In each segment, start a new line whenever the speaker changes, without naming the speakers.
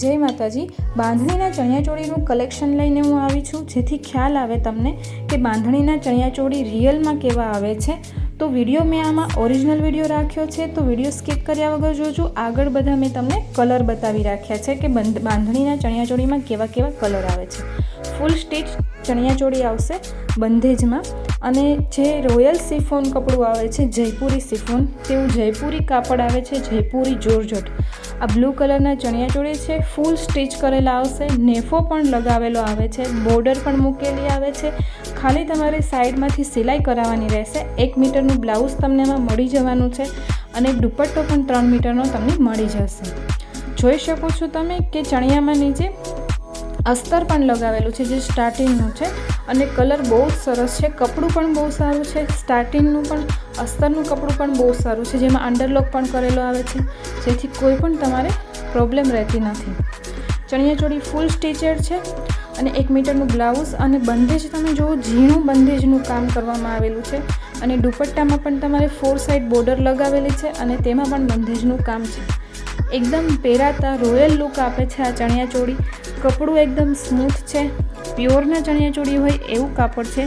જય માતાજી। બાંધણીના ચણિયાચોળીનું કલેક્શન લઈને હું આવી છું, જેથી ખ્યાલ આવે તમને કે બાંધણીના ચણિયાચોળી રિયલમાં કેવા આવે છે। તો વિડીયો મેં આમાં ઓરિજિનલ વિડીયો રાખ્યો છે, તો વિડીયો સ્કીપ કર્યા વગર જોજો। આગળ બધા મેં તમને કલર બતાવી રાખ્યા છે કે બાંધણીના ચણિયાચોળીમાં કેવા કેવા કલર આવે છે। ફૂલ સ્ટીચ ચણિયાચોળી આવશે બંધેજમાં, અને જે રોયલ સિફોન કપડું આવે છે, જયપુરી સિફોન, તેવું જયપુરી કાપડ આવે છે, જયપુરી જોરજટ। આ બ્લુ કલરના ચણિયાચોળી છે, ફૂલ સ્ટીચ કરેલા આવશે, નેફો પણ લગાવેલો આવે છે, બોર્ડર પણ મૂકેલી આવે છે। ખાલી તમારે સાઈડમાંથી સિલાઈ કરાવવાની રહેશે। 1 મીટરનું બ્લાઉઝ તમને એમાં મળી જવાનું છે, અને દુપટ્ટો પણ 3 મીટરનો તમને મળી જશે। જોઈ શકો છો તમે કે ચણિયામાં નીચે અસ્તર પણ લગાવેલું છે, જે સ્ટાર્ટિંગનું છે, અને કલર બહુ જ સરસ છે। કપડું પણ બહુ સારું છે, સ્ટાર્ટિંગનું પણ અસ્તરનું કપડું પણ બહુ સારું છે, જેમાં અંડરલોક પણ કરેલો આવે છે, જેથી કોઈ પણ તમારે પ્રોબ્લેમ રહેતી નથી। ચણિયાચોળી ફૂલ સ્ટીચેડ છે, અને 1 મીટરનું બ્લાઉઝ, અને બંધેજ તમે જુઓ, ઝીણું બંધેજનું કામ કરવામાં આવેલું છે, અને દુપટ્ટામાં પણ તમારે 4 સાઈડ બોર્ડર લગાવેલી છે, અને તેમાં પણ બંધેજનું કામ છે। એકદમ પહેરાતા રોયલ લુક આપે છે આ ચણિયાચોળી। કપડું એકદમ સ્મૂથ છે, પ્યોરના ચણિયાચોળી હોય એવું કાપડ છે,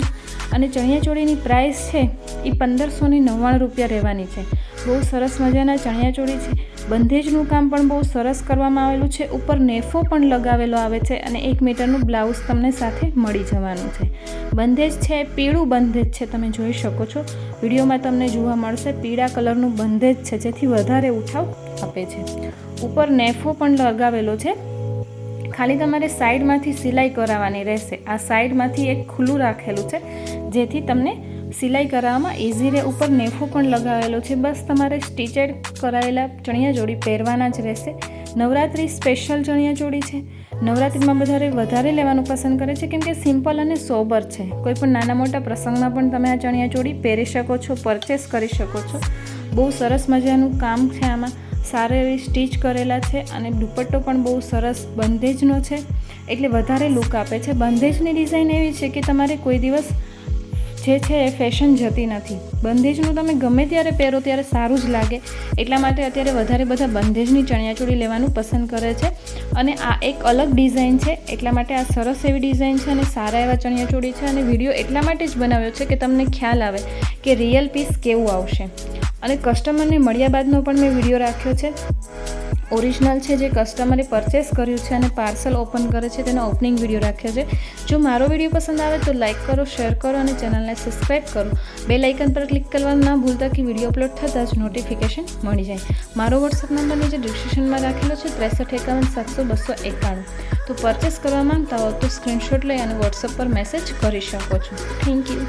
અને ચણિયાચોળીની પ્રાઇસ છે એ 1599 રૂપિયા રહેવાની છે। બહુ સરસ મજાના ચણિયાચોળી છે, બંધેજનું કામ પણ બહુ સરસ કરવામાં આવેલું છે, ઉપર નેફો પણ લગાવેલો આવે છે, અને 1 મીટરનું બ્લાઉઝ તમને સાથે મળી જવાનું છે। બંધેજ છે પીળું બંધેજ છે, તમે જોઈ શકો છો વિડીયોમાં તમને જોવા મળશે, પીળા કલરનું બંધેજ છે, જેથી વધારે ઉઠાવ આપે છે। ઉપર નેફો પણ લગાવેલો છે, ખાલી તમારે સાઈડમાંથી સિલાઈ કરાવવાની રહેશે। આ સાઈડમાંથી એક ખુલ્લું રાખેલું છે, જેથી તમને સિલાઈ કરાવવામાં ઇઝી રહે। ઉપર નેફો પણ લગાવેલો છે, બસ તમારે સ્ટીચેડ કરાવેલા ચણિયાચોળી પહેરવાના જ રહેશે। નવરાત્રિ સ્પેશિયલ ચણિયાચોળી છે, નવરાત્રિમાં વધારે લેવાનું પસંદ કરે છે, કેમ કે સિમ્પલ અને સોબર છે। કોઈ પણ નાના મોટા પ્રસંગમાં પણ તમે આ ચણિયાચોળી પહેરી શકો છો, પરચેસ કરી શકો છો। બહુ સરસ મજાનું કામ છે આમાં, સારી એવી સ્ટીચ કરેલા છે, અને દુપટ્ટો પણ બહુ સરસ બંધેજનો છે, એટલે વધારે લુક આપે છે। બંધેજની ડિઝાઇન એવી છે કે તમારે કોઈ દિવસ જે છે એ ફેશન જતી નથી। બંધેજનું તમે ગમે ત્યારે પહેરો ત્યારે સારું જ લાગે, એટલા માટે અત્યારે વધારે બધા બંધેજની ચણિયાચોળી લેવાનું પસંદ કરે છે, અને આ એક અલગ ડિઝાઇન છે, એટલા માટે આ સરસ એવી ડિઝાઇન છે, અને સારા એવા ચણિયાચોળી છે। અને વિડીયો એટલા માટે જ બનાવ્યો છે કે તમને ખ્યાલ આવે કે રિયલ પીસ કેવું આવશે। અને કસ્ટમરને મળ્યા બાદનો પણ મેં વિડીયો રાખ્યો છે, ઓરિજિનલ છે, જે કસ્ટમરે પરચેસ કર્યું છે અને પાર્સલ ઓપન કરે છે તેનો ઓપનિંગ વિડીયો રાખ્યો છે। જો મારો વિડીયો પસંદ આવે તો લાઇક કરો, શેર કરો, અને ચેનલને સબસ્ક્રાઈબ કરો। બેલ આઇકન પર ક્લિક કરવાનું ના ભૂલતા કે વિડીયો અપલોડ થતાં જ નોટિફિકેશન મળી જાય। મારો વોટ્સઅપ નંબર નીચે ડિસ્ક્રિપ્શનમાં રાખેલો છે, 6351 700 291। તો પરચેસ કરવા માંગતા હો તો સ્ક્રીનશોટ લઈ અને વોટ્સઅપ પર મેસેજ કરી શકો છો। Thank you.